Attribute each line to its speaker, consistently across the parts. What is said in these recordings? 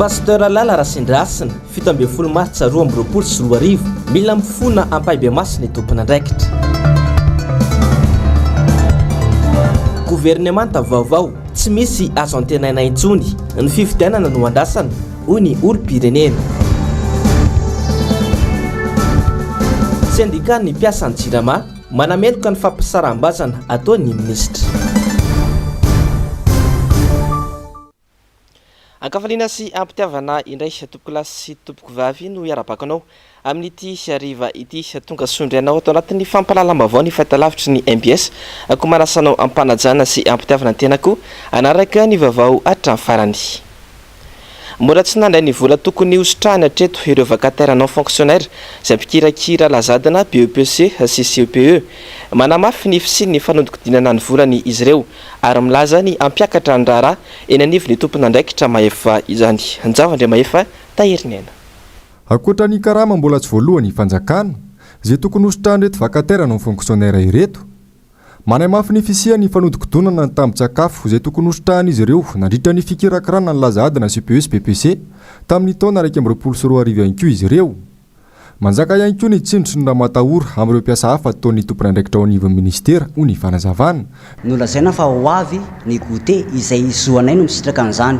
Speaker 1: Pasteur Lala Rasindrasina, 17 Martsa 2024 mila mifona ampahibia masina ny tompon'andraikitra. Gouvernemanta vaovao tsy misy azo antenaina intsony ny fifidianana no andrasana hoy ny olom-pirenena. Syndicat-ny mpiasan'ny JIRAMA manameloka ny fampisaram-bazana ataon'ny ministra. Ankafaliana sy ampitiavana indray tompoko lahy sy tompoko vavy no iarabakanao amin'ity hariva ity tonga sondrianao atao anatin'ny fampalalam-baovao ny fahitalavitry ny MBS ako manasanao ampanajana sy ampitiavana tenako anaraka ny vaovao hatramin'ny farany. Mbola tsy nandray ny vola tokony hosotrahana hatreto ireo vacataires non fonctionnaires izay mpikirakira lazadana BEPC sy CPE manamafy ny fisiny ny fanodikodinana ny volany izy ireo ary milaza ny ampiakatra ny raharaha eny anivon'ny tompon'andraikitra maefa izany. Anjavandre maefa tahirinena.
Speaker 2: Akoatra ny karama mbola tsy voalohany fanjakana izay tokony hosotrahana reto vacataires non fonctionnaires ireto. Manamafy ny fisiany fanodikodonana ny tambin-tsakafo izay tokony hosotrahan'izy ireo nandritra ny fikirakirana ny lazadana CPE sy BEPC tamin'ny taona 2024 ihany koa izy ireo. Manjaka ihany koa ny tsindry ny ramatahora amin'ireo mpiasa hafa ataon'ny tompon'andraikitra ao anivon'ny ministera ho ny fanazavana.
Speaker 3: Nolazaina fa ho avy ny goûter izay zoanay no misitraka an'izany.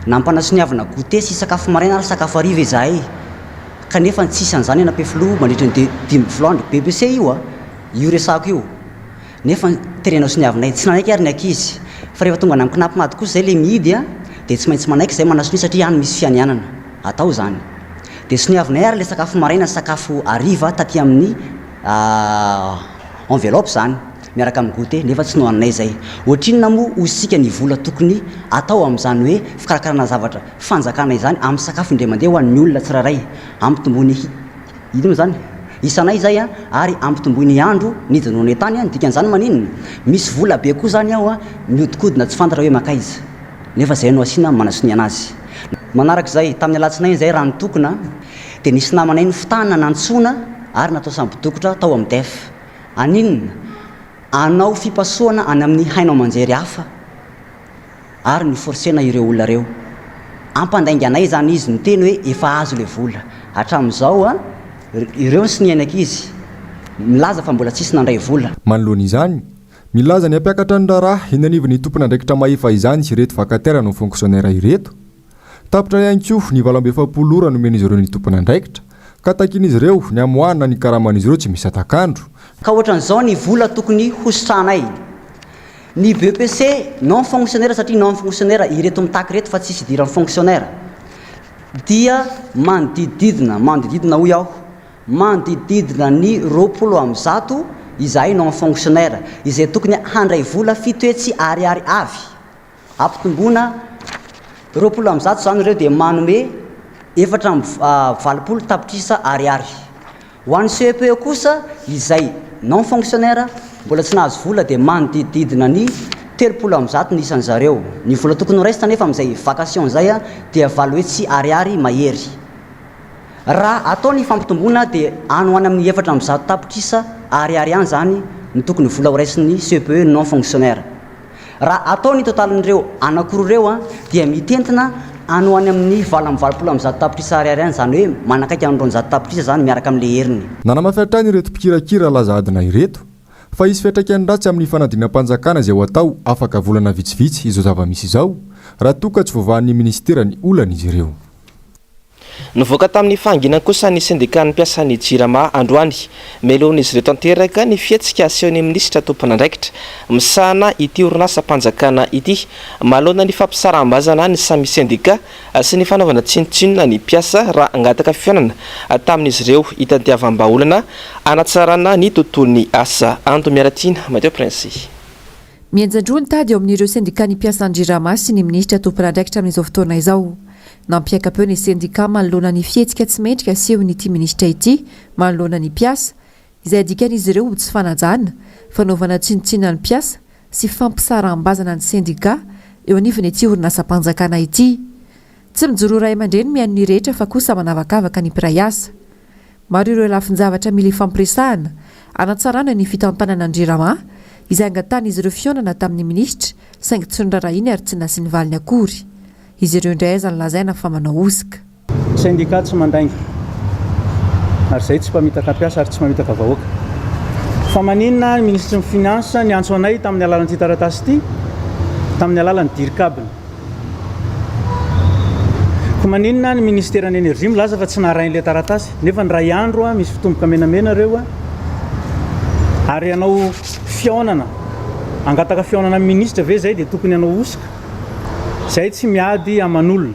Speaker 3: Nampanasoniavana goûter sy sakafo maraina ary sakafo hariva izahay. Kanefa tsisy an'izany anam-pefilo mandritra ny 12 andro BEPC io resako io. Nefa terena soniavinay tsy nanaiky ary ny ankizy fa rehefa tonga namiko nampimady kosa zay le mihidy dia tsy maintsy manaiky zay manasony satria any misy fianianana atao zany. Dia soniavinay ary le sakafo maraina sakafo hariva taty amin'ny enveloppe zany miaraka amin'ny goûter nefa tsy nohaninay zay. Ohatrinona moa hosika ny vola tokony atao amin'izany hoe fikarakarana zavatra fanjakana izany amin'ny sakafo indray mandeha ho an'ny olona tsirairay ampitombony ino zany isanay zay ary ampitombony andro ny dinoany tany dikan'izany maninona misy vola be koa zany aho miodikodina tsy fantatra hoe makaiza nefa zay no asina manasony anazy. Manarak'izay tamin'ny alatsinainy zay raha nitokona dia nisy namanay ny fitahana nantsoana ary natao sambodokotra tao amin'ny DEF. Aninona anao fipasoana any amin'ny hainao manjery hafa ary ny forsena ireo olona reo ampandainga anay zany izy niteny hoe efa azo le vola hatramin'izao ireo sy ny anankizy milaza fa mbola tsisy nandray vola.
Speaker 2: Manoloana izany milaza ny ampiakatra ny raharaha eny anivon'ny tompon'andraikitra maefa izany sy ireto vacataires non fonctionnaires ireto. Tapitra ihany koa ny 27 ora nomen'izy ireo ny tompon'andraikitra ka takin'izy ireo ny amoahana ny karaman'izy ireo tsy misy atakandro.
Speaker 3: Ka ohatran'izao ny vola tokony hosotrahanay ny BEPC non fonctionnaire satria non fonctionnaire ireto mitaky reto fa tsisy idiran'ny fonctionnaire dia manodididina hoy aho manodididina ny 20 izahay non fonctionnaire izay tokony handray vola fitoetsy ariary avy ampitombona 20 zany ireo dia manome 420 tapitrisa ariary. Ho an'ny CPE kosa izay non fonctionnaire mbola tsy nahazo vola dia manodididina ny 30 ny isan'ny zareo. Ny vola tokony resta nefa amin'izay vacation zay dia valoetsy ariary mahery. Raha atao ny fampitombona dia any hoany amin'ny 400 tapitrisa ariary any zany ny tokony vola horaisin'ny CPE non fonctionnaire. Raha atao ny totalin'ireo anankiroa dia mitentina any hoany amin'ny 20 tapitrisa ariary any zany hoe manakaiky amin'ny 200 tapitrisa zany miaraka amin'le heriny.
Speaker 2: Nanamafy hatrany ireto mpikirakira lazadina ireto fa isy fiantraikany ratsy amin'ny fanadinam-panjakana izay ho atao afaka volana vitsivitsy izao zava-misy izao raha toka tsy voavahan'ny ministera ny olana izy ireo.
Speaker 1: Nivoaka tamin'ny fanginana kosa ny syndicat-ny mpiasan'ny JIRAMA androany meloan'izy ireo tanteraka ny fietsika asehon'ny ministra tompon'andraikitra misahana ity orinasa mpanjakana ity mahalona ny fampisaram-bazana ny samy syndicat sy ny fanaovana tsinotsinona ny mpiasa raha angataka fiainana tamin'izy ireo hitadiavam-baolana anatsarana ny tontolon'ny asa. Ando miaratiana Mateo Prince.
Speaker 4: Mianjandroany tady eo amin'ireo syndicat-ny mpiasan'ny JIRAMA sy ny ministra tompon'andraikitra amin'izao fotoana izao. Nampiaka-peo ny syndicat manoloana ny fihetsika tsy mendrika asehon'ity ministra ity manoloana ny mpiasa izay adikan'izy ireo tsy fanajana fanaovana tsinotsinona ny mpiasa sy fampisaram-bazana ny syndicat eo anivony ity orinasa-mpanjakana ity. Tsy mijoro ray aman-dreny mihaino ny rehetra fa kosa manavakavaka ny mpiray asa. Maro ireo lafin-javatra mila ifampiresahana anatsarana ny fitampanana ny JIRAMA izay angatan'izy ireo fionana tamin'ny ministra saingy tsy nirarahiny ary tsy nasiany valiny akory. izy ireo indray aza nylazaina fa manao osika.
Speaker 5: Syndicat tsy mandainga ary zay tsy mpamitaka mpiasa ary tsy mamitaka vahoaka fa maninona ny ministre ny finance ny antso anay tamin'ny alalan'ity taratasy ity tamin'ny alalan'ny dirikabiny ko maninona ny ministère ny énergie milaza fa tsy naharain'ilay taratasy nefa ny ray andro misy fitomboka menamena reo ary anao fiaonana angataka fiaonana ministre ve zay dia tokony anao osika zay tsy miady aman'olona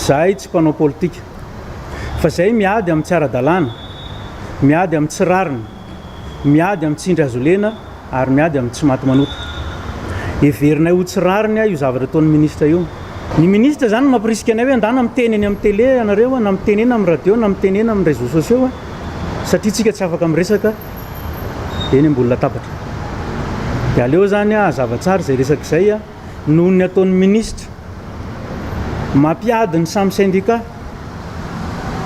Speaker 5: zay tsy mpanao politika fa zay miady amin'ny tsy ara-dalàna miady amin'ny tsy rariny miady amin'ny tsindry azolena ary miady amin'ny tsy maty manota everinay ho tsy rariny io zavatra ataon'ny ministre io ny ministre zany mampirisika anay hoe andana miteneny amin'ny télé anareo na mitenena amin'ny radio na mitenena amin'ny réseaux sociaux satria tsika tsy afaka miresaka eny ambolona tabatra dia aleo zany zavatsara zay resaka izay noho ny ataon'ny ministre mampiady ny samy syndicat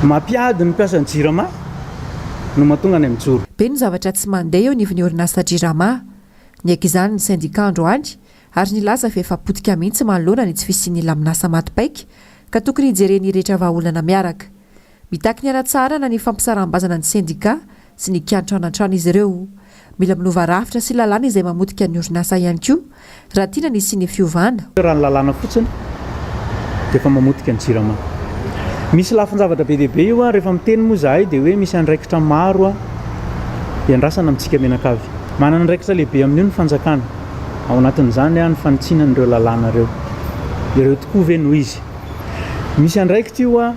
Speaker 5: mampiady ny mpiasan'ny jirama no mahatonga ny mijoro
Speaker 4: be ny zavatra tsy mandeha eo nivony orinasa jirama niaiky izany ny syndicat androany ary nilaza fa efa potika mihitsy manoloana ny tsy fisiany laminasa matipaika ka tokony hijereny rehetra vahaolana miaraka mitaky ny ara-tsara na ny fampisarambazana ny syndicat sy ny kiantra anantrano izy ireo mila minova rafitra sy lalàna izay mamotika ny orinasa ihany koa raha tiana ny sy ny fiovana
Speaker 5: raha ny lalàna fotsiny dia efa mamotika ny jirama misy lafin-javatra be dehibe io rehefa miteny moa zahay dia hoe misy andraikitra maro iandrasana amintsika menakavy manana andraikitra lehibe amin'io ny fanjakana ao anatin'izany ny fanitsinan'ireo lalàna ireo tokoa ve noho izy misy andraikitra io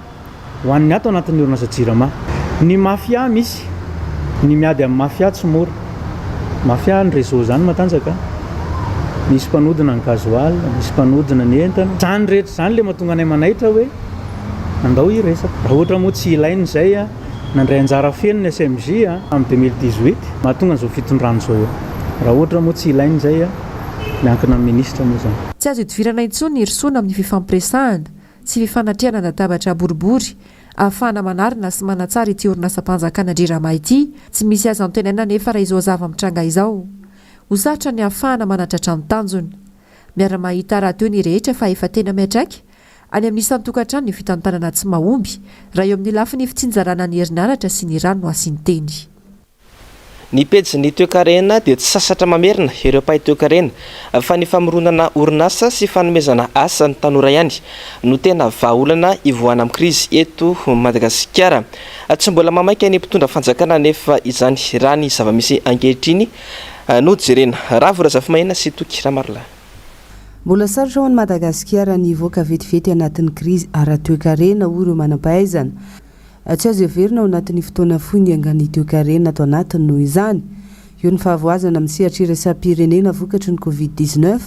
Speaker 5: ho an'ny ato anatin'ny orinasa jirama ny mafia misy ny miady amin'ny mafia tsy mora mafia ny réseau zany matanjaka misy mpanodina ny gazoal misy mpanodina ny entana zany rehetra zany le mahatonga anay manaitra hoe andao iresaka raha ohatra moa tsy ilainy zay nandray anjara feno ny SMJ amin'ny 2018 mahatonga an'izao fitondrano zao eo raha ohatra moa tsy ilainy zay miankina amin'ny ministre moa zany
Speaker 4: tsy azo idivirana intsony ny risoana amin'ny fifampiresahana sy fifanatriana natabatra boribory ahafahana manarina sy manatsara ity orinasa mpanjakana jirama ity tsy misy aza antoenana nefa raha izao zava-mitranga izao ho zatra ny ahafahana manatratra ny tanjony miara-mahita raha teo ny rehetra fa efa tena miatraika any amin'nisan'ny tokantrano ny fitantanana tsy mahomby raha eo amin'ny lafi ny fitsinjarana ny herinaratra sy ny rano no asiany teny
Speaker 1: ny pejy ny toekarena dia tsy sasatra mamerina ireo mpahay toekarena fa ny famoronana orinasa sy fanomezana asa ny tanora ihany no tena vahaolana ivoana amin'ny krizy eto Madagasikara tsy mbola mamaika ny mpitondra fanjakana nefa izany raha ny zava-misy ankehitriny no jerena raha vorazafy mahina sy toky ramarila
Speaker 6: mbola sarotra ho any Madagasikara ny voaka vetivety anatin'ny krizy ara-toekarena ho ireo manam-pahaizana tsy azo everina ao anatin'ny fotoana fohy ny angany toekarena ato anatiny noho izany eo ny fahavoazana amin'ny sehatra iraisam-pirenena vokatry ny Covid-19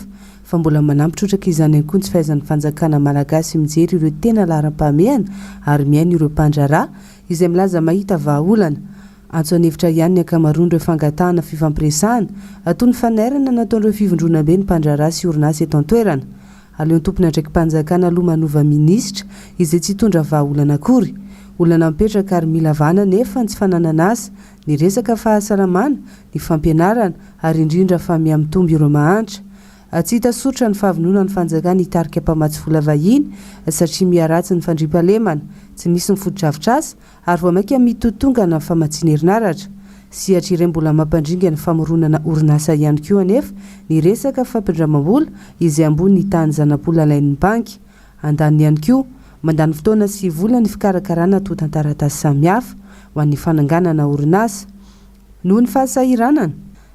Speaker 6: fa mbola manampitrotraka izany ihany koa ny tsy fahaizan'ny fanjakana malagasy mijery ireo tena laharam-pahamehana ary miaina ireo mpandrarà izay milaza mahita vahaolana antso anevitra ihany ny ankamaroan'ireo fangatahana fifampiresahana toy ny fanairana nataon'ireo fivondrona be ny mpandrarà sy orinasa eto an-toerana aleon'ny tompony andraiky mpanjakana aloha manova minisitra izay tsy hitondra vahaolana akory olana mipetraka ary mila vana nefa tsy fananana asa ny resaka fahasalamana ny fampianarana ary indrindra fa miamitombo ireo mahantra tsy hita sotra ny fahavonona ny fanjakana hitarika mpamatsy vola vahiny satria miaratsy ny fandriampahalemana tsy misy ny foto-dravitra asa ary vao maika mitotongana ny famatsiana herinaratra sihatra iray mbola mampandringa ny famoronana orinasa ihany koa anefa ny resaka fampindramam-bola izay ambony ny tany zanapola lain'ny banky andany ihany koa mandany fotoana sy vola ny fikarakarana totantaratasy samihafa ho an'ny fananganana orinasa noho ny fahasahiranana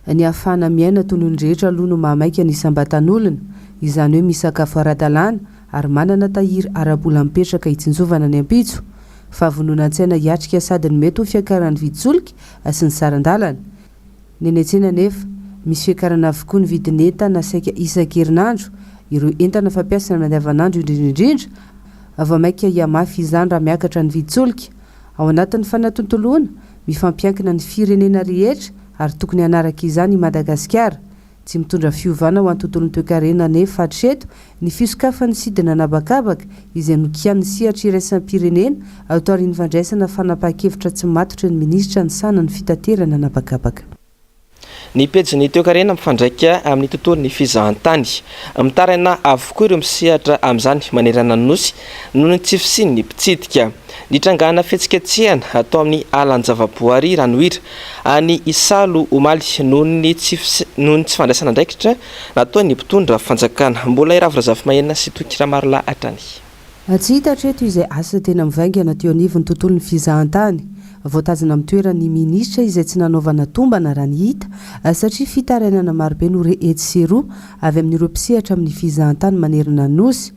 Speaker 6: ny ahafahana miaina toy ny rehetra aloha no mahamaika ny sambatan'olona izany hoe misakafo ara-dalàna ary manana tahiry ara-bola mipetraka hitsinjovana ny ampitso fahavonona-tsaina hiatrika sady ny mety ho fiakaran'ny viditsolika sy ny sarandalana ny eny an-tsena nefa misy fiakarana avokoa ny vidin'entana saika isan-kerinandro ireo entana fampiasana mandavanandro indrindraindrindra avy maika hiamafy izany raha miakatra ny viditsolika ao anatin'ny fanatontoloana mifampiankina ny firenena rehetra ary tokony hanaraka izany i Madagasikara tsy mitondra fiovana ho antontolon'ny toekarena nefa hatreto ny fisokafan'ny sidina nabakabaka izay nokian'ny sihatra iraisam-pirenena aotaorian'ny fandraisana fanapahan-kevitra tsy matotra ny minisitra ny sanany fitaterana nabakabaka
Speaker 1: ny pejiny toekarena mifandraika amin'ny tontolon'ny fizahantany mitaraina avokoa ireo misehatra amin'izany manerana ny nosy noho ny tsy fisian'ny mpitsidika nitrangana fihetsiketsehana atao amin'ny alan-javaboary ranohira any Isalo omaly noho ny tsy fandraisana andraikitra natao ny mpitondra fanjakana mbola iravirazafy mahenina sy tokiramarila atrany
Speaker 6: tsy hita hatreto izay asa tena mivaingana teo anivon'ny tontolon'ny fizahantany voatazana amin'ny toeran'ny minisitra izay tsy nanaovana tombana raha ny hita satria fitarainana marobe no rehetseroa avy amin'ireo mpisehatra amin'ny fizahantany manerana nosy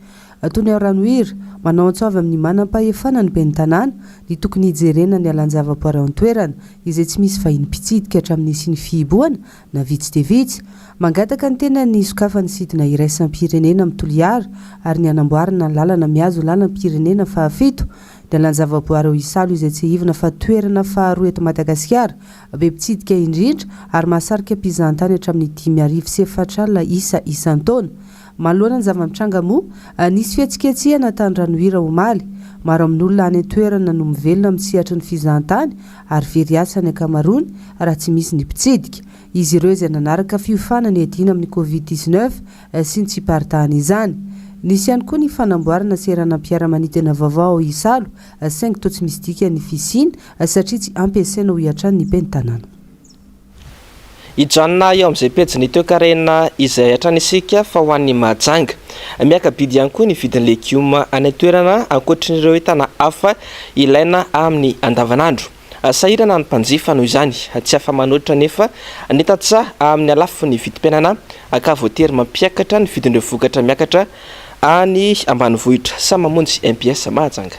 Speaker 6: toy ny ao ranohira manao antsovy amin'ny manam-pahefana ny ben'ny tanàna ny tokony hijerena ny alan-javaboary ao an-toerana izay tsy misy vahiny mpitsidika hatramin'ny sy ny fihiboana na vitsy dia vitsy mangataka ny tena ny sokafany sidina iraisampirenena amin'ny toliara ary ny anamboarina ny lalana miazo lalam-pirenena fahafito ny alan-javaboary ao Isalo izay tsy hivina fa toerana faharoa eto Madagasikara be mpitsidika indrindra ary mahasarika mpizahantany hatramin'ny 5,4 alina isa isan-taona manoloana ny zava-mitranga moa nisy fihetsiketsehana tany ranohira omaly maro amin'ny olona any an-toerana no mivelona mitsihatra ny fizahantany ary very asa ny akamarony raha tsy misy ny mpitsidika izy ireo izay nanaraka fiofana ny adina amin'ny Covid-19 sy ny tsy paritahana izany nisy ihany koa ny fanamboarana serana mpiara-manidina vaovao ao Isalo saingy toa tsy misy dika ny fisiana satria tsy ampiasaina ho hiatrany ny ben'ny tanàna
Speaker 1: hijanona eo amin'izay pejiny toekarena izay hatrany isika fa ho an'ny Mahajanga miakabidy ihany koa ny vidin'ny legioma any an-toerana ankoatran'ireo entana hafa ilaina amin'ny andavanandro sahirana ny mpanjifa noho izany tsy afa-manoatra nefa ny tatsaha amin'ny alafon'ny vidim-piainana ka voatery mampiakatra ny vidin'ireo vokatra miakatra any ambanivohitra sa mamonjy MPS Mahajanga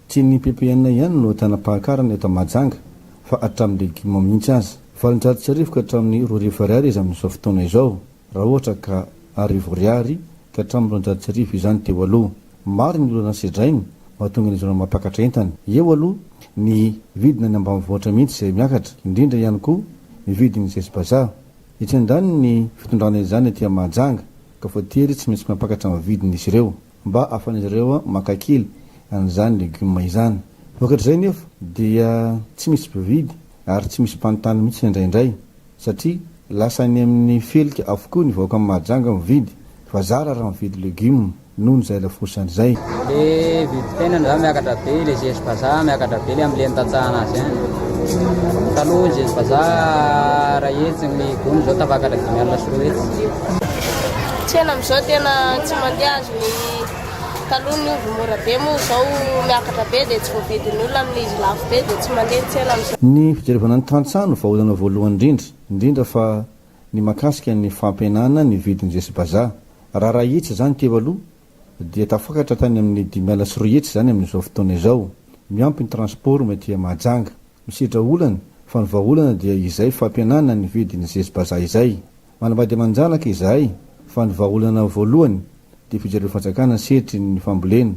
Speaker 7: tsy ny PPN ihany no tanam-pahakarana eto Mahajanga fa hatramin'ny legioma mihitsy azy valonjato sy arivo ka hatramin'ny 2,000 izy amin'izao fotoana izao raha ohatra ka 10,000 ka hatramin'ny 2,000 izany teo aloha maro ny olona sedrainy mahatonga ny zona mampiakatra entana eo aloha ny vidina ny ambanivohitra mihitsy izay miakatra indrindra ihany koa ny vidiny zesibazaa itsendany ny fitondrana izany etỳ Mahajanga ka voatery tsy maintsy mampiakatra amin'ny vidiny izy ireo mba afan'izy ireo makakily an'izany legioma izany vokatr'izay nefa dia tsy misy mpividy ary tsy misy mpanontany mihitsy indraindray satria lasa ny amin'ny felika avokoa ny vahoaka amin'ny Mahajanga mividy fa zara raha mividy legioma noho ny zay lafosany izay
Speaker 8: le vidim-piainana zany miakatra be le zesibazaa miakatra be le amin'le nitantsahana azy any taloha zesibazaa raha etsy ny gony zao tafakatra 5 alina sy 2 etsy
Speaker 9: tsena amin'izao tena tsy mandeha azy ny taloha ny ovy mora be moa zao miakatra be dia tsy voavidiny olona amin'ny izy lafo be dia tsy mandeha tsena amin'izao
Speaker 7: ny fijerevana ny tantsano vahaolana voalohany indrindra fa ny makasika ny fampianana ny vidiny zesibazaa raha etsy zany teo aloha dia tafakatra tany amin'ny 5 alina sy 2 etsy zany amin'izao fotoana izao miampy ny transport mety Mahajanga misidra olana fa ny vahaolana dia izay fampianana ny vidiny zesibazaa izay manambady manjanaka izahay fa ny vahaolana voalohany dia fijerevana fanjakana setry ny fambolena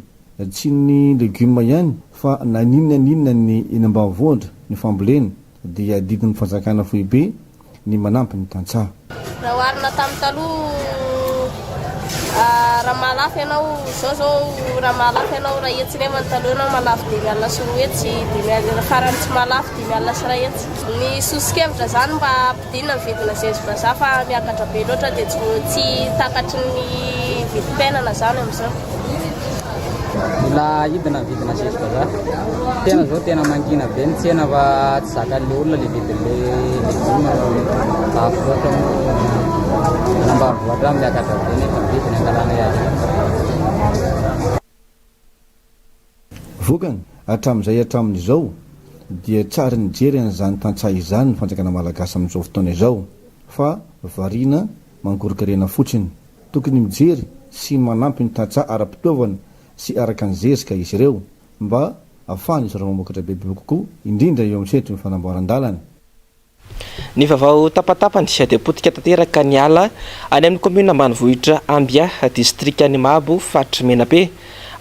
Speaker 7: tsy ny legioma ihany fa na ninona ny eny ambanivohitra ny fambolena dia didin'ny fanjakana foibe ny manampy ny tantsaha
Speaker 9: raha oharina tamin'ny taloha raha mahalafy ianao zao raha mahalafy ianao raha etsy nefa ny taloha ianao malafy 5 alina sy 2 etsy farany tsy malafy 5 alina sy 1 etsy ny sosikevitra zany mba ampidinina ny vidina zesibazaa fa miakatra be loatra dia tsy takatry ny vidim-piainana zany amin'izao
Speaker 8: mila hidina ny vidina zesibazaa tena zao tena mangina be ny tsena fa tsy zakan'le olona le vidin'le legioma lafo loatra nambanivohatra miakatra be nefa vidiny angalana azy
Speaker 7: vokany hatramin'izao dia tsara ny jery an'izany tantsaha izany ny fanjakana malagasy amin'izao fotoana izao fa variana mangorokarena fotsiny tokony mijery sy manampy ny tantsaha ara-pitaovana sy araka ny zezika izy ireo mba ahafahany izy raha mamokatra bebe kokoa indrindra eo amin'ny setry ny fanamboaran-dalany
Speaker 1: ny vaovao tapatapany dia potika tanteraka ny ala any amin'ny commune ambanivohitra Ambia district any Mahabo faritra Menabe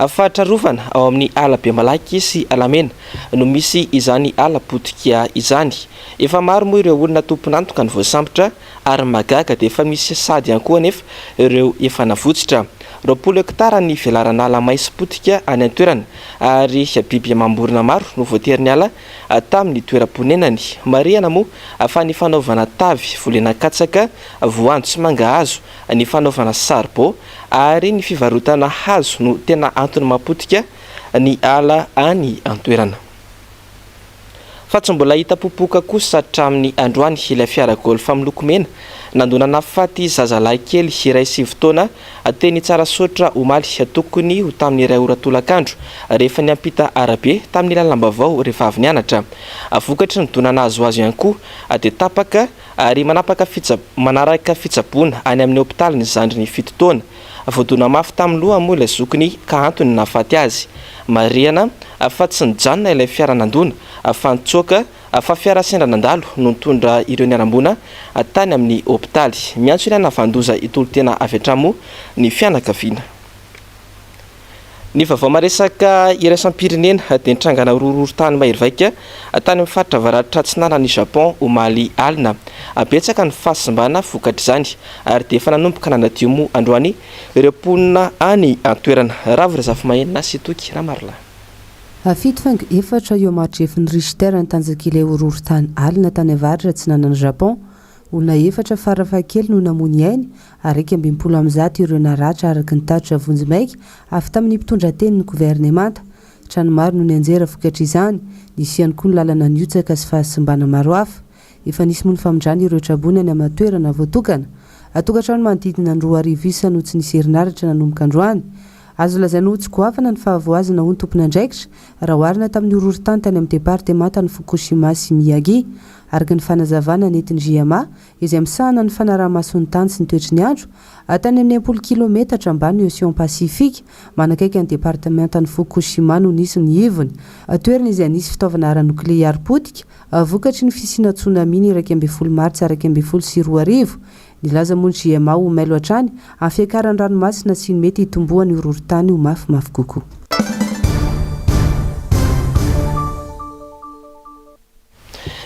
Speaker 1: fatra rovana ao amin'ny ala be malaky sy alamena no misy izany ala potika izany efa maro moa ireo olona tomponantoka ny voasambotra ary magaga dia efa misy sady ihany koa nefa ireo efa navotsitra hektara ny velarana ala maisy potika any an-toerana ary biby mamborona maro no voatery ny ala tamin'ny toeram-ponenany. Marihana moa fa ny fanaovana tavy, volena katsaka, voanjo sy mangahazo, ny fanaovana sarbo ary ny fivarotana hazo no tena antony mapotika ny ala any an-toerana. Fa tsy mbola hita popoka kosa hatramin'ny androany ilay fiara golf miloko mena nandonana faty zazalahy kely iray 7 taona teny tsara sotra omaly tokony ho tamin'ny iray ora tolakandro rehefa niampita arabe tamin'ny lalambavao rehefa avy nianatra. Vokatry ny donana azo ihany koa dia tapaka ary manaraka fitsaboana any amin'ny hopitaly ny zandriny 7 taona. Voadona mafy tamin'ny loha moa ilay zokiny ka antony nafaty azy. Marihana fa tsy nijanona ilay fiara nandona fa nitsoaka fa fiara sendra nandalo no nitondra ireo niarambona tany amin'ny hopitaly. Miantso ilana vandoza itolo tena avy hatramo ny fianakaviana. Ny vaovao maresaka iraisam-pirenena dia nitrangana rororon-tany mahery tany amin'ny faritra avaratra atsinana ny Japon omaly alina. Betsaka ny fahasimbana vokatra izany ary dia efa nanomboka nanadio moa androany ireo mponina any an-toerana. Ravy Razafy Mahenina sy Toky Ramarla.
Speaker 6: Fito faingo efatra eo mahatrefiny Richter ny tanjak'ilay hororon-tany alina tany avaratra atsinana ny Japon. Olona efatra farafahakely no namony ainy ary 20 ireo naratra araka ny tatra vonjimaika avy tamin'ny mpitondra teny ny governemanta. Trano maro no nianjera vokatra izany, nisy ihany koa ny lalana niotsaka sy fahasimbana maro hafa. Efa nisy mony famondrana ireo trabony any amin'ny toerana voatokana. Tokantrano manodidina ny 2,000 isa no tsy nisy herinaratra nanomboka androany. Azo lazaina ho tsy goavana ny fahavoazana ho ny tompona andraikitra raha oharina tamin'ny hororon-tany tany amin'ny departemanta ny Fukushima sy Miyagi. Araka ny fanazavana nentin'ny JMA izay amsahana ny fanaraha-mason'ny tany sy ny toetry ny andro tany amin'ny 10 kilometatra ambany ny Océan Pacifique manakaiky ny departemanta ny Fukushima no nisy ny ivony. Toerana izay nisy fitaovana ara-nokleary potika vokatry ny fisiana tsunami ny 12 Martsa 2022. Nilaza moa ny JMA ho mailo hatrany amin'ny fiakaran'ny ranomasina sy ny mety hitombohan'ny hororon-tany ho mafimafy kokoa.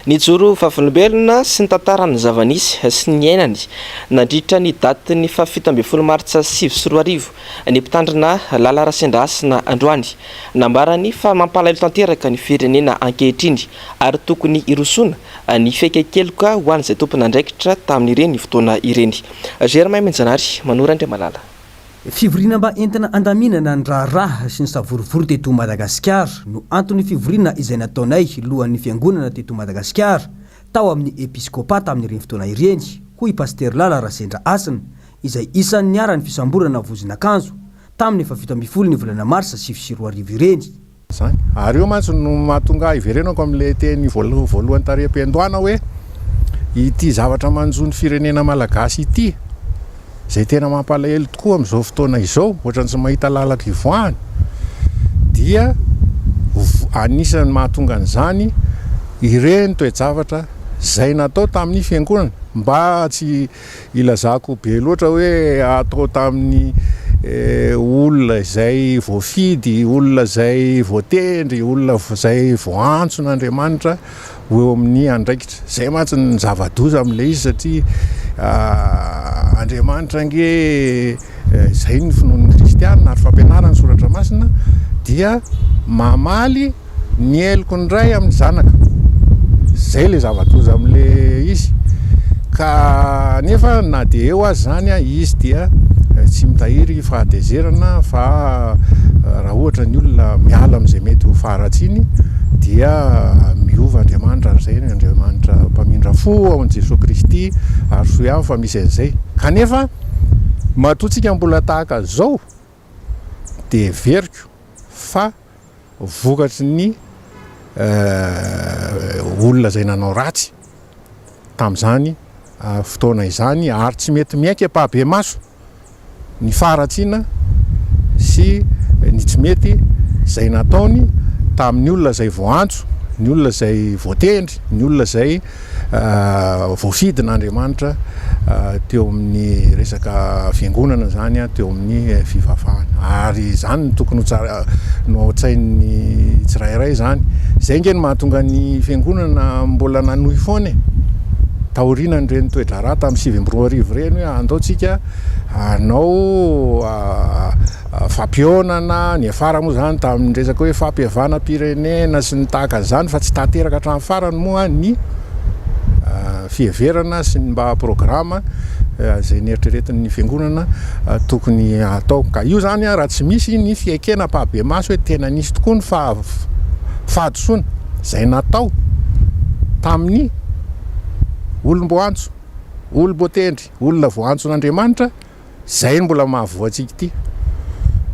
Speaker 1: Ny joro vavolombelona sy ny tantarany zavanisy sy ny ainany nandritra ny daty ny 17 Martsa 2022 ny mpitandrina Lala Rasendrasina androany. Nambarany fa mampalahelo tanteraka ny firenena ankehitriny ary tokony irosona ny fikaikeloka ho an'izay tompona andraikitra tamin'ireny fotoana ireny. Germain Menjanary Manorandre Malala.
Speaker 10: Fivorina mba entina andaminana ny raharaha sy ny savorovory teto Madagasikara no antony fivorina izay nataonay lohan'ny fiangonana teto Madagasikara tao amin'ny episkopata amin'ireny fotoana ireny hoy Paster Lala Rasendrasina izay isan'ny niara ny fisamborana vozinakanjo tamin'ny 17 ny volana Marsa 2022 ireny.
Speaker 11: Ary io mantsy no mahatonga iverenako amin'ilay teny voalohany taream-piandohana hoe ity zavatra manjo ny firenena malagasy ity zay tena mampalahelo tokoa amin'izao fotoana izao ohatrany tsy mahita lalaka ivoahany dia anisan'ny mahatonga an'izany ireny toe-javatra zay natao tamin'ny fiangonana mba tsy ilazako be loatra hoe atao tamin'ny olona izay voafidy, olona izay voatendry, olona izay voantson'Andriamanitra eo amin'ny andraikitra. Zay mantsy ny zava-doza amin'ilay izy satria Andriamanitra nge izay ny finoan'ny kristianina ary fampianarany soratra masina dia mamaly ny eloko ny ray amin'ny zanaka. Zay le zava-doza amin'ilay izy. Ka nefa na dia eo azy zany izy dia tsy mitahiry fahadezerana fa raha ohatra ny olona miala amin'izay mety ho faratsiny dia miova Andriamanitra ary zay Andriamanitra mpamindra fo ao amin'i Jesosy Kristy ary soa ihany fa misy an'izay. Kanefa matoantsika mbola tahaka zao dia veriko fa vokatry ny olona izay nanao ratsy tamin'izany fotoana izany ary tsy mety miaika pahabe maso ny faratsiana sy ny tsy mety izay nataony tamin'ny olona izay voantso, ny olona izay voatendry, ny olona izay voafidin'Andriamanitra teo amin'ny resaka fiangonana zany teo amin'ny fivavahana ary zany tokony no tsain'ny tsirairay zany. Zay nge ny mahatonga ny fiangonana mbola nanohy foana taoriana nyreny toedra raha tamin'ny 2024 reny hoe andaotsika anao fampionana ny afara moa zany tamin'ny resaka hoe fampiavana pirenena sy ny tahaka an'izany fa tsy tanteraka hatramin'ny farany moa ny fiheverana sy ny mba programa zay nieritreretin'ny fiangonana tokony atao ka io zany raha tsy misy ny fiekena pahabe maso hoe tena nisy tokoa ny fahadosoana zay natao tamin'ny olom-boantso olom-boatendry olona voantson'Andriamanitra zay ny mbola mahavoatsika ity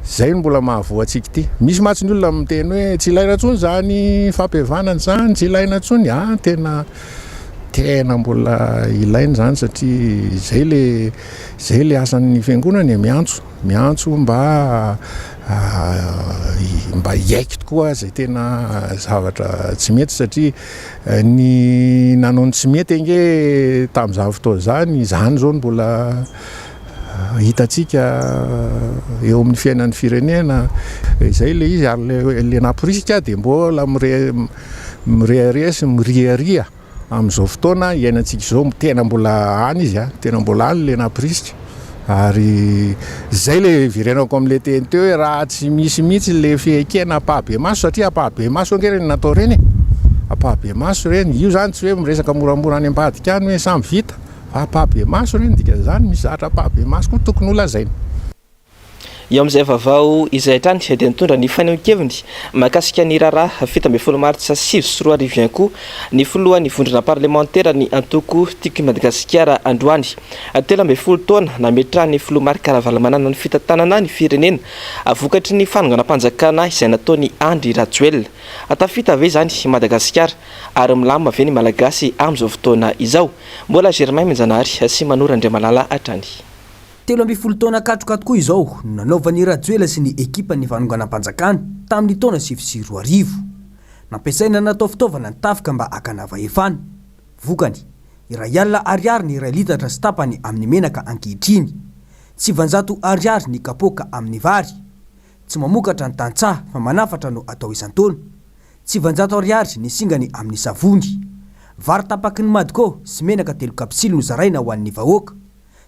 Speaker 11: zay ny mbola mahavoatsika ity misy matsiny olona miteny hoe tsy ilaina ntsony zany fampiavanana zany tsy ilaina ntsony tena mbola ilaina zany satria zay le asan'ny fiangonana miantso mba hiaiky tokoa zay tena zavatra tsy mety satria ny nanao tsy mety ange tamin'izany fotoana zany zao mbola hitatsika eo amin'ny fiainan'ny firenena izay le izy ary le naporisika dia mbola mirehareha sy miriaria amin'izao fotoana iainantsika izao tena mbola any izy tena mbola any le naporisika ary zay le virenako amin'le teny teo hoe raha tsy misy mihitsy le fiekena pahabe maso satria apahabe maso ange reny natao reny apahabe maso reny io zany tsy hoe miresaka moramora any ambadika any hoe samy vita apahabe maso reny dika zany misy zatra apahabe maso koa tokony olazaina
Speaker 1: eo amin'izay vaovao izay hatrany dia nitondra ny fanehoan-keviny mahakasika ny raharaha 17 martsa 2024 ihany koa ny filohan'ny vondrona parlementaire ny antoko tiky Madagasikara androany 13 taona nametrahany filoha Marc Ravalomanana ny fitantanana ny firenena vokatry ny fanonganam-panjakana izay nataony Andry Rajoelina atafita ave zany Madagasikara ary milamina ave ny malagasy amin'izao fotoana izao mbola Germain Menjanary sy Manora Andriamalala hatrany
Speaker 10: 13 taona katrokato izao nanaovan'ny Rajoelina sy ny ekipan'ny fanonganam-panjakana tamin'ny taona 2024 nampiasaina natao fitaovana ny tafika mba hakana vahefana vokany iray alina ariary ny iray litatra sy tapany amin'ny menaka ankehitriny 700 ariary ny kapoka amin'ny vary tsy mamokatra ny tantsaha fa manafatra no atao isan-taona 700 ariary ny singany amin'ny savony vary tapaky ny madiko sy menaka 3 kapsily no zaraina ho an'ny vahoaka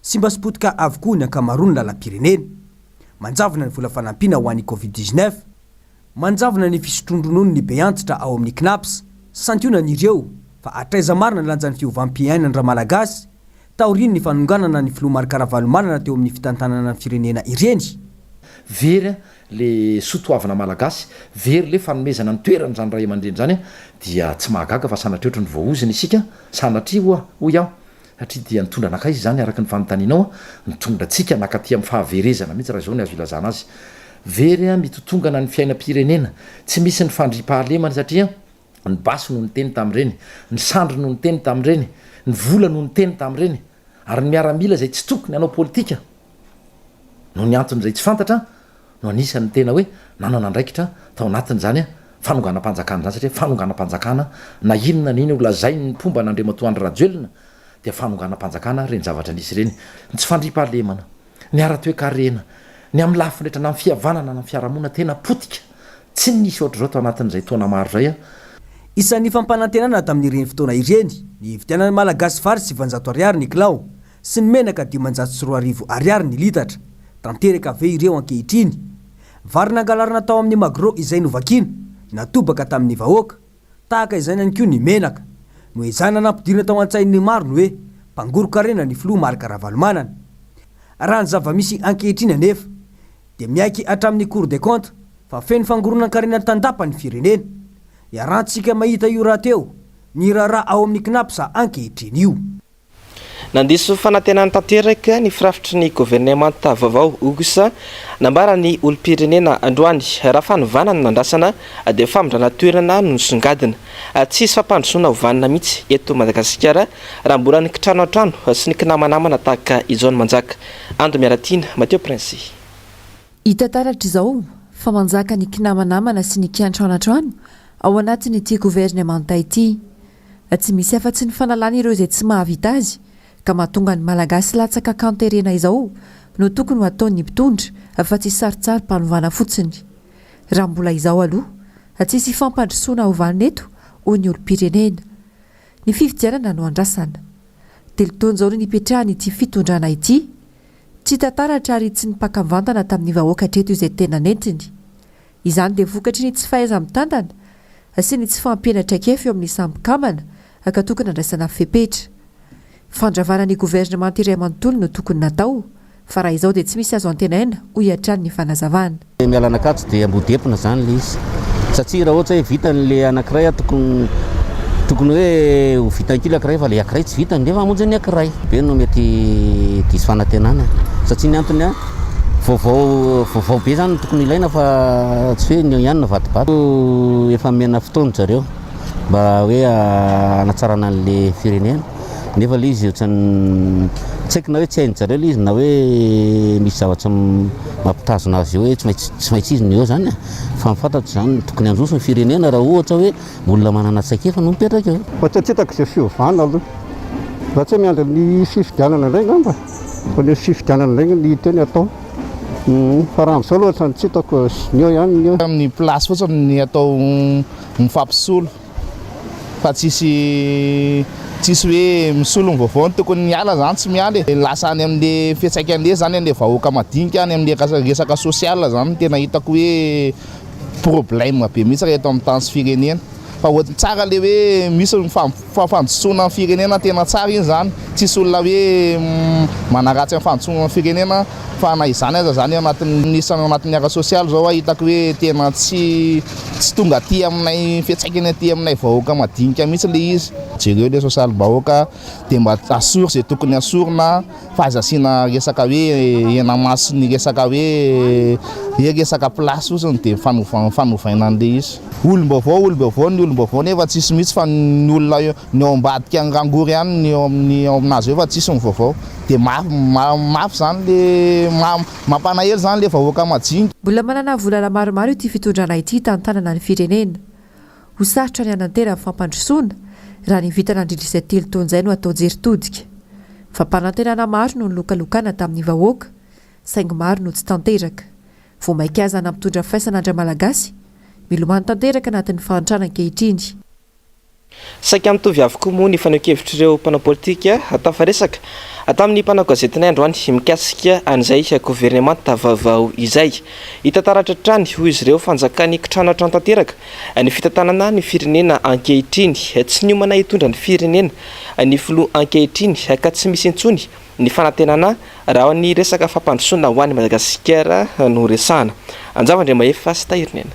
Speaker 10: sy mba sipotika avokoa ny ankamaroany lalam-pirenena manjavona ny vola fanampiana ho an'ny Covid-19 manjavona ny fisotrondronono ny be antitra ao amin'ny CNAPS santionany ireo fa atraiza marina ny lanjan'ny fiovam-piainana ny malagasy taoriny ny fanonganana ny filoha Marc Ravalomanana teo amin'ny fitantanana ny firenena ireny
Speaker 12: very le sotoavana malagasy very le fanomezana ny toerana zany ray aman-dreny zany dia tsy mahagaga fa sanatria ohatry ny voaoziny isika sanatria hoy aho satria dia nitondra anakay izy zany araka ny fanontanianao nitondra tsika nakaty amin'ny fahaverezana mihitsy raha zao ny azo ilazana azy very mitotongana ny fiainam-pirenena tsy misy ny fandripahalemana satria ny basy noho ny teny tamin'ireny ny sandro noho ny teny tamin'ireny ny vola noho ny teny tamin'ireny ary ny miaramila zay tsy tokony hanao politika no ny anton'izay tsy fantatra no anisan'ny tena hoe nanao nandraikitra tao anatiny zany fanonganam-panjakana zany satria fanonganam-panjakana na inona niny olazay ny mpomba n'Andriamatoa Andry Rajoelina dia fanonganam-panjakana reny zavatra nisy reny ny tsy fandripahalemana ny ara-toekarena ny amin'ny lafindretra na amin'ny fihavanana na amin'ny fiarahamonina tena potika tsy nisy ohatr' zao tao anatin'izay taona maro zay
Speaker 10: isan'ny fampanantenana tamin'ireny fotoana ireny ny vidianany malagasy vary 700 ariary ny kilao sy ny menaka 540 ariary ny litatra tanteraka ave ireo ankehitriny vary nangalarina tao amin'ny magro izay novakina natobaka tamin'ny vahoaka tahaka izay ihany koa ny menaka no izany nampidirina tao an-tsain'ny maro ny hoe mpangorokarena ny filoha Marc Ravalomanana raha ny zava-misy ankehitriny anefa dia miaiky hatramin'ny Cour des comptes fa feno fangoronan-karena tandapa ny firenena iarantsika mahita io raha teo ny raharaha ao amin'ny CNAPS ankehitriny io
Speaker 1: nandiso fanantenany tanteraka ny firafitry ny gouvernemanta vaovao ogosa nambara ny olo-pirenena androany raha fanovanana nandrasana dia famondrana toerana no nisongadina tsisy fampandrosoana hovanina mihitsy eto Madagasikara raha mbola ny kitrano antrano sy ny kinamanamana tahaka izao ny manjaka ando miaratiana Mateo Prince
Speaker 4: hita taratra izao fa manjaka ny kinamanamana sy ny kiantrano ao anatiny ity gouvernemanta ity tsy misy afa-tsy ny fanalana ireo izay tsy mahavita azy ka mahatonga ny malagasy latsaka kanterena izao no tokony ho ataon'ny mpitondra fa tsy saritsary mpanovana fotsiny raha mbola izao aloha tsisy fampandrosoana hovana eto hoy ny olo-pirenena ny fifidianana no andrasana telo taona izao no nipetrahany ity fitondrana ity, tsy tantaratra ary tsy nipakamvantana tamin'ny vahoaka hatreto izay tena nentiny. Izany dia vokatry ny tsy fahaiza mitantana sy ny tsy fampianatra kefy eo amin'ny samby-kamana ka tokony andraisana fepetra. Fandravana ny governemanta iray manontolo no tokony natao, fa raha izao dia tsy misy azo antenaina ho iatrany ny fanazavana.
Speaker 13: Miala anakajo dia ambodepina zany le izy, satria raha ohatra hoe vitany le anankiray tokony hoe ho vitankilo ankiray fa le ankiray tsy vitany nefa hamonjy ny ankiray be no mety disy fanantenana, satria ny antony vaovao be zany tokony ilaina fa tsy hoe ny ihany na vatibaty efa mena fotoana zareo mba hoe anatsarana an'le firenena, nefa le izy ohatrany tsy haiko na hoe tsy hainy zareo le izy na hoe misy zavatra mampitazona azy eo hoe tsy maintsy izy ny eo zany fa mifantatro zany tokony anjoso ny firenena raha ohatra hoe olona manana tsaikefa no mipetraka eo.
Speaker 14: Fa tsy tsitako izay fiovana aloha raha tsy miandry ny fifidianana indray ngamba fa ny fifidianana indray ny teny atao fa raha amin'izao loatra ny tsitako ny eo ihany
Speaker 15: amin'ny plasy fotsiny ny atao mifampisolo fa tsisy hoe misolo ny vaovao ny tokony miala zany tsy miala lasa any amin'le fiatsaikan'le zany an'le vahoaka madinika any amin'le resaka sosiala zany tena hitako hoe problème be mihitsy raha eto amin'ny tany sy firenena, fa ohatry tsara le hoe misy fafandrosoana ny firenena tena tsara iny zany, tsisy olona hoe manaratsy amin'ny fandrosoana ny firenena fa na izany aza zany anatin'ny ara sosialy zao hitako hoe tena tsy tonga aty aminay fiatsaikany aty aminay vahoaka madinika mihitsy le izy. Jereo le sosialy bahoaka dia mba asoro izay tokony asorona fa azasiana resaka hoe hena masony resaka hoe resaka plasy fotsiny dia fanovaina an'le izy. Olom-baovao ny olom-baovao nefa tsisy mihitsy fa ny olona ny ao ambadika ny rangory ihany ny ao aminazy eo fa tsisy ny vaovao dia mafy zany le mampalahelo zany le vahoaka madinika.
Speaker 4: Mbola manana volana maromaro ity fitondrana ity tantanana ny firenena. Ho sarotra ny anantera amin'ny fampandrosoana raha ny vitana indrindra izay telo taona izay no atao jeritodika. Fa mpanantenana maro no nilokalokana tamin'ny vahoaka, saingy maro no tsy tanteraka. Vao maika aza na mitondra faisan'andra malagasy, milomano tanteraka anatin'ny fahantrana ankehitriny.
Speaker 1: Saika mitovy avokoa moa ny faneho-kevitr' mpanao politika tafaresaka tamin'ny mpanao gazetinay androany mikasika an'izay governemanta vaovao izay hitantaratra trany hoy izy ireo fanjakany kitrano trano tanteraka ny fitantanana ny firenena ankehitriny, tsy ny homana hitondra ny firenena ny filoha ankehitriny ka tsy misy intsony ny fanantenana raha ny resaka fampandrosoana ho an'ny Madagasikara no resahana. Anjavandre Maefa sy Tahirinena.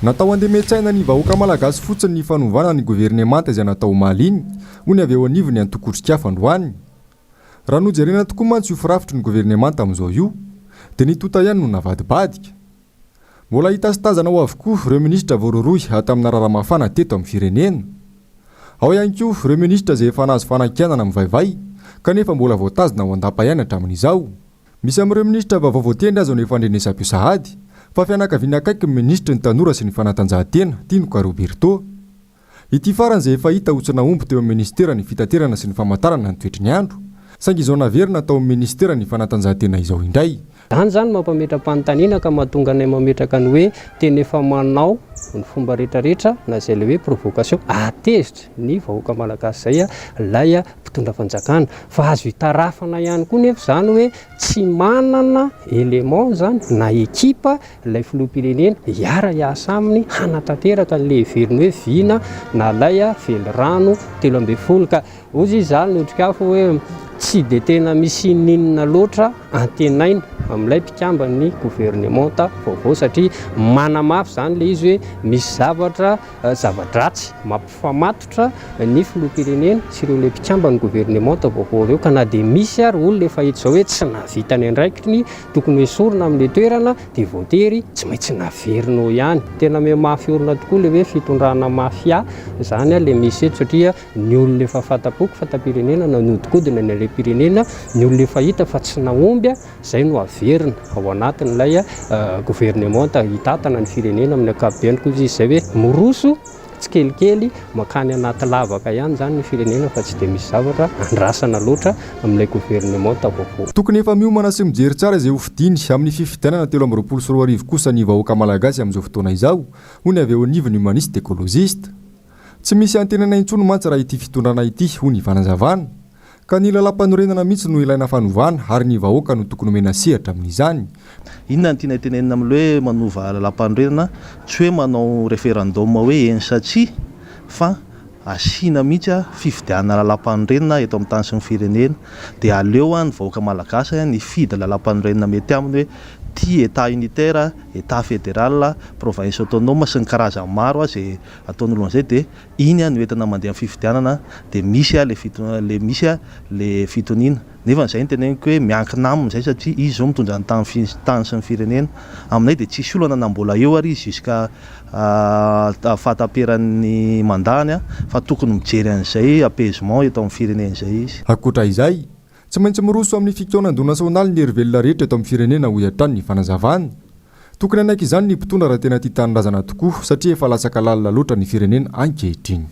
Speaker 2: Natao andemetsaina ny vahoaka malagasy fotsiny ny fanovana ny governemanta izay natao maliny hoy ny avy eo anivony antokotrika androany. Raha nojerena tokoa mantsy io firafitry ny governemanta amin'izao io dia nitota ihany no navadibadika. Mbola hitasitazana ao avokoa ireo minisitra voaroroy tamin'ny raramafana teto amin'ny firenena. Ao ihany koa ireo minisitra izay efa nahazo fanankianana mivaivay kanefa mbola voatazona ho andapa-hianatra amin'izao. Misy amin'ireo minisitra vaovao voatendry azo no efa andrenesam-pio sahady fa fianakaviana akaiky ministra ny tanora sy ny fanatanjahantena Tinoko Roberto. Ity farany izay efa hita hotsina omby teo amin'ny ministera ny fitaterana sy ny famantarana ny toetry ny andro, saingy izao naverina tao amin'ny ministera ny fanatanjahantena izao indray.
Speaker 16: Zany mampametra-panontaniana ka mahatonga anay mametraka ny hoe tena efa manao ny fomba rehetrarehetra na izay le hoe provocation atezitra ny vahoaka malagasy zay lay mpitondra fanjakana, fa azo hitarafana ihany koa nefa zany hoe tsy manana élément zany na ekipa ilay filoham-pirenena hiara-hiasa aminy hanatanteraka le heveriny hoe vina na lay velirano 12 ka ozy zany notrikafo hoe tsy dia tena misy ninona loatra antenaina amin'ilay mpikambany governemanta vaovao satria manamafy zany le izy hoe misy zavadratsy mampifamatotra ny filoham-pirenena sy ireo le mpikambany governemanta vaovao ireo ka na dia misy ary olona efa hita zao hoe tsy navitany andraikiny tokony hoe sorona amin'ny toerana dia voatery tsy maintsy naverinao ihany. Tena me mafy orina tokoa le hoe fitondrana mafia zany le misy eto satria ny olona efa fatapoko fatapirenena nanodikodina ny pirenena ny olona efa hita fa tsy naomby zay no averina ao anatin'ilay governemanta hitatana ny firenena amin'ny ankapobeny koa izy zay hoe miroso tsy kelikely makany anaty lavaka ihany zany ny firenena fa tsy dia misy zavatra andrasana loatra amin'ilay governemanta vaovao.
Speaker 2: Tokony efa miomana sy mijery tsara izay hofidiny amin'ny fifidianana 724 kosa ny vahoaka malagasy amin'izao fotoana izao hoy ny avy eo anivony humaniste écologiste. tsy misy antenana intsony mantsy raha ity fitondrana ity ho ny fanazavana ka ny lalam-panorenana mihitsy no ilaina fanovana ary ny vahoaka no tokony omena sehatra amin'izany.
Speaker 17: Inona ny tiana tenenina amin'ilay hoe manova lalam-panorenana tsy hoe manao référendum hoe eny satria fa asiana mihitsy fifidianana lalam-panorenana eto amin'ny tany sy ny firenena dia aleo ny vahoaka malagasy ny fidy lalam-panorenana mety aminy hoe ty état unitaire, état fédéral, province autonome sy ny karazany maro izay ataon'olona izay dia iny no entina mandeha amin'ny fifidianana dia misy le fitoniana. Nefa izay ny teneniko hoe miankina aminy izay satria izy zao mitondra ny tany sy ny firenena. Aminay dia tsisy olana na mbola eo ary izy jusqu'à fahataperan'ny mandany fa tokony mijery an'izay apaisement eto amin'ny firenena izay izy.
Speaker 2: Akoatra izay tsy maintsy miroso amin'ny fikona nasionaly ny hery-velona rehetra eto amin'ny firenena ho iatrany ny fanazavana. Tokony anaiky izany ny mpitondra raha tena tia tanindrazana tokoa satria efa lasaka lalina loatra ny firenena ankehitriny.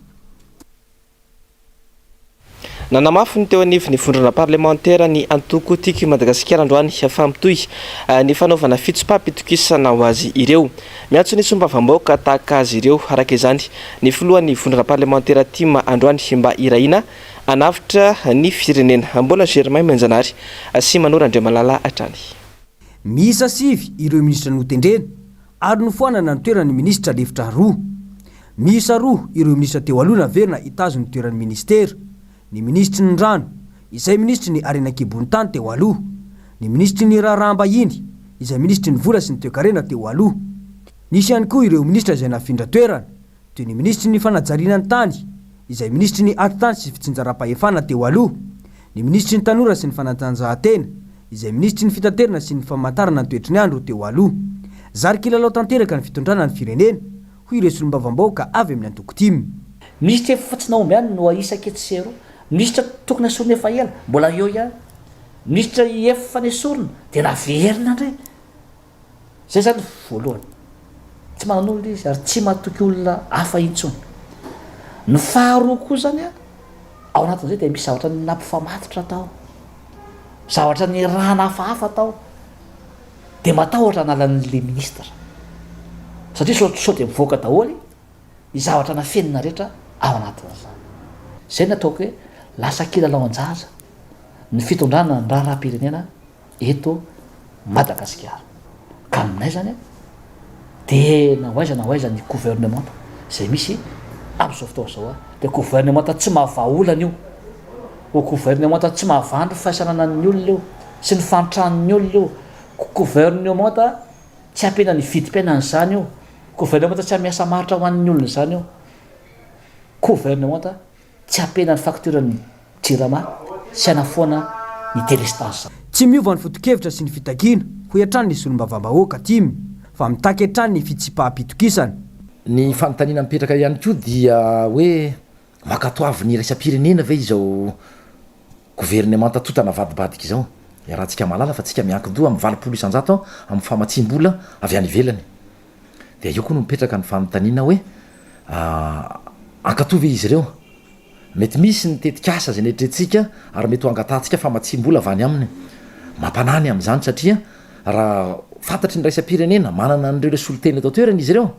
Speaker 1: Nanamafy ny teo anivon'ny vondrana parlementaire ny antoko tiky Madagasikara androany famitohy ny fanaovana fitsopam-pitokisana ho azy ireo. Miantso ny sombam-bahoaka tahaka azy ireo araka izany ny filohan'ny vondrana parlementaire tima androany mba iraina anavitra ny firenena. Mbola Germain Manjanary sy Manora Andriamalala hatrany.
Speaker 10: Miisa sivy ireo ministra notendrena ary nofoanana ny toeran'ny ministra lefitra roa. Miisa roa ireo ministra teo aloha naverina itazo ny toeran'ny ministera. Ny ministry ny rano izay ministry ny arenakibony tany teo aloha, ny ministry ny raharaham-bahiny izay ministry ny vola sy ny toe-karena teo aloha. Nisy ihany koa ireo ministra izay nafindra toerana toy ny ministry ny fanajariana ny tany izay ministry ny ati-tany sy fitsinjaram-pahefana teo aloha, ny ministry ny tanora sy ny fanatanjahantena izay ministry ny fitaterana sy ny famantarana ny toetry ny andro teo aloha. Zary kilalao tanteraka ny fitondrana ny firenena hoy ireo solombavam-bahoaka avy amin'ny antoko timy.
Speaker 12: Ministra efa tsy naomby ihany no aisaka etsero. Ministra tokony asorona efa ela mbola eo ihany. Ministra efa nesorona dia naverina ndray. Zay zany voalohany. Tsy manan'olona izy ary tsy mahatoky olona hafa intsony. Ny faharoa koa zany ao anatin'izay dia misy zavatra ny nampifamatotra tao. Zavatra ny rahana hafahafa tao. Dia matahotra analan'le ministra. Satria sao dia mivoaka daholo ny zavatra nafenina rehetra ao anatin'izany. Zay nataoko hoe lasa kilalao an-jaza ny fitondrana ny raharaham-pirenena eto Madagasikara. Ka aminay zany dia nahoaiza ny gouvernement izay misy amin'izao fotoana izao dia gouvernement tsy mahavaolana io. O gouvernement tsy mahavandry fahasananan'ny olona io sy ny fanotran'ny olona io. Gouvernement tsy ampena ny vidim-piainana izany io. Gouvernement tsy amiasa maritra ho an'ny olona izany io. Gouvernement tsy ampena ny fakturany jirama sy anafoana ny délestage.
Speaker 10: Tsy miova ny foto-kevitra sy ny fitakiana ho hatrany ny solombavam-bahoaka timy fa mitaky hatrany ny fitsipaham-pitokisana.
Speaker 12: Ny fanontaniana mipetraka ihany koa dia hoe makatoavy ny raisam-pirenena ve izao gouvernement totana vadibadika izao. Raha tsika malala fa tsika miankin-doha amin'ny 20 isan-jato amin'ny famatsim-bola avy any ivelany. Dia io koa no mipetraka ny fanontaniana hoe ankatovy izy ireo. Mety misy ny tetikasa zay netrentsika ary mety ho angatantsika famatsim-bola avy any aminy. Mampanany amin'izany satria raha fantatry ny raisam-pirenena manana an'ireo soloteny atao toerana izy ireo.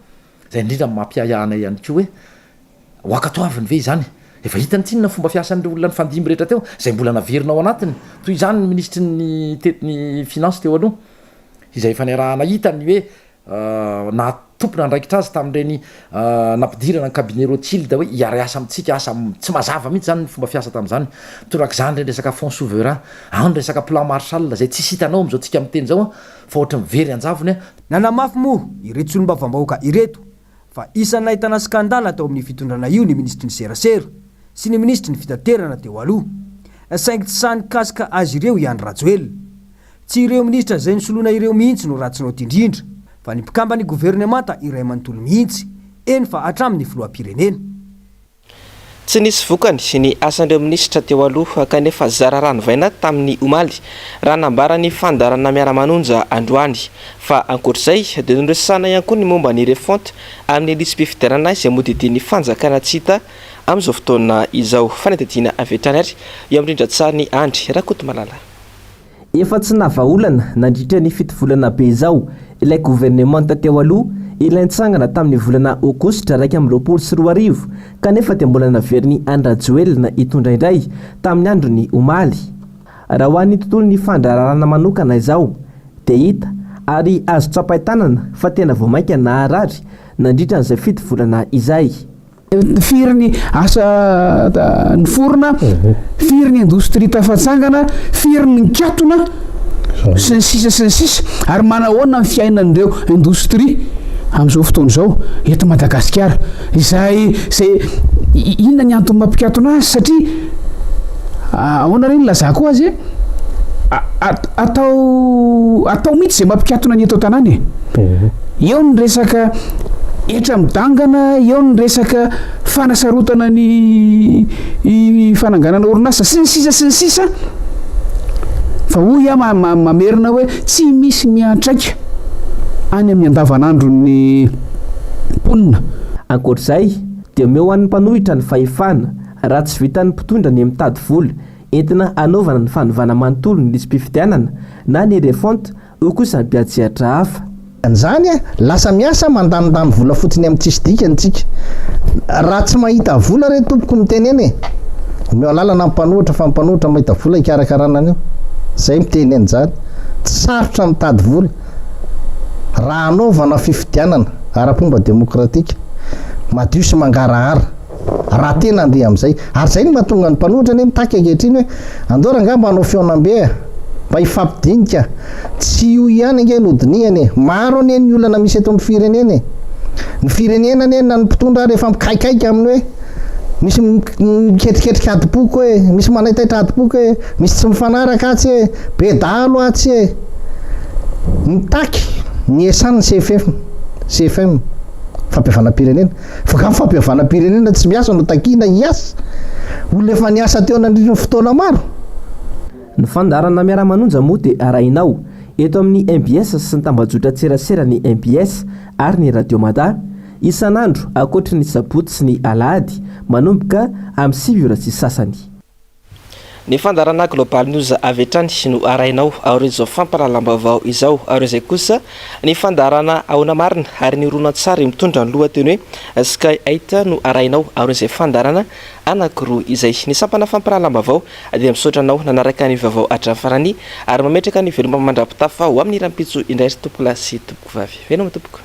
Speaker 12: Zay indrindra mampiayanay ihany koa hoe ho ankatoaviny ve izany. Efa hitany tsinona fomba fiasan'ireo olona ny fandimby rehetra teo zay mbola naverina ao anatiny. Toy izany ny ministry ny tetiny finance teo aloha izay efa niarahana hitany hoe natompona ndraikitra azy tamin'ireny nampidirana ny cabinet Rothschild hoe hiara-asa amintsika asa tsy mazava mihitsy zany ny fomba fiasa tamin'izany. Torak'izany ireny resaka fonds souverain, ao ny resaka plan Marshall zay tsisy hitanao amin'izao tsika miteny zao fa ohatra mivery anjavony.
Speaker 10: Nanamafy moa ireto solombavam-bahoaka ireto fa isana ahitana skandala tao amin'ny fitondrana io ny ministry ny serasera sy ny ministry ny fitaterana teo aloha. Saingy tsy sany kasika azy ireo ihany Rajoelina. Tsy ireo ministra izay nisoloana ireo mihitsy no ratsinao tindrindra fa ny mpikamba ny gouvernemanta iray manontolo mihitsy eny fa hatramin'ny filoham-pirenena.
Speaker 1: Tsy nisy vokany ny asan'ireo ministra teo aloha kanefa zara ranovaina tamin'ny omaly raha nambarany fandarana miara-manonja androany fa ankoatr'izay dia noresana ihany koa ny momba ny refonte amin'ny lisy-pifidianana izay modidin'ny fanjakana tsita amin'izao fotoana izao. Fanetediana avy hatrany ary eo amindrindratsany Andry Rakotomalala.
Speaker 18: Efa tsy navaolana nandritra ny fito volana be izao ilay gouvernement teo aloha
Speaker 1: ilaintsangana tamin'ny volana aogositra 2024 kanefa dia mbola naveriny Andrajoelina hitondra indray tamin'ny androny omaly. Raha ho an'ny tontolon'ny fandrararana manokana izao dia hita ary azo tsapahitanana fa tena vao mainka naharary nandritra n'izay fito volana izay.
Speaker 18: Firiny asa ny forona, firiny indostria tafatsangana, firiny nkatona sy ny sisa ary manahoana ny fiainan'ireo indostria amin'izao fotoana izao eto Madagasikara. Izay inona ny antony mampikatona azy satria ahoana reny lazako azy atao mihitsy izay mampikatona ny eto tanàny. Eo ny resaka etra midangana, eo ny resaka fanasarotana ny fananganana orinasa sy ny sisa fa hoy mamerina hoe tsy misy miantraika any amin'ny andavanandro ny mponina.
Speaker 1: Ankoatr'izay dia omeo an'ny mpanohitra ny fahefana raha tsy vitan'ny mpitondra ny mitady vola entina anaovana ny fanovana manontolo ny lisam-pifidianana na ny refonta io kosa ny mpiatsehatra hafa.
Speaker 19: Zany lasa miasa mandanindany vola fotsiny amin'ny tsisy dikany tsika. Raha tsy mahita vola re tompoko miteneny omeo lalana mpanohitra fa mpanohitra mahita vola ikarakarana an'io. Zay miteneny zany tsy sarotra mitady vola raha anaovana fifidianana ara-pomba demokratika madio sy mangarahara raha tena andeha amin'izay. Ary zay no mahatonga ny mpanohitra ny mitaky ankehitriny hoe andora angamba hanao feonam-be mba hifampidinika tsy io ihany ange nodinihany. Maro ane ny olana misy eto amin'ny firenena. Ny firenena ane na ny mpitondra rehefa mikaikaika aminy hoe misy miketriketrika adiboky hoe misy manaitaitra adiboky hoe misy tsy mifanaraka atsy hoe bedalo atsy hoe mitaky ny esan'ny CFM fampiavana-pirenena. Fa fampiavana-pirenena tsy miasa no takina hiasa olona efa niasa teo nandritra fotoana maro.
Speaker 1: Ny fandarana miara-manonja moa dia arahinao eto amin'ny MBS sy ny tambajotra tserasera ny MBS ary ny Radio Mada isan'andro ankoatra ny sabotsy sy ny alahady manomboka amin'ny 7 sy sasany. Ny fandarana Global News avy hatrany no arahinao ary izao fampalalam-baovao izao ary izay kosa ny fandarana ahona marina ary ny ronan-tsary mitondra ny lohateny hoe Sky 8 no arahinao ary izay fandarana anankiroa izay ny sampana fampalalam-baovao dia misotranao nanaraka ny vaovao hatramin'ny farany ary mametraka ny veloma mandrapitafa ho amin'ny rampitso indray sy tompoko lahy sy tompoko vavy. Venao tompoko.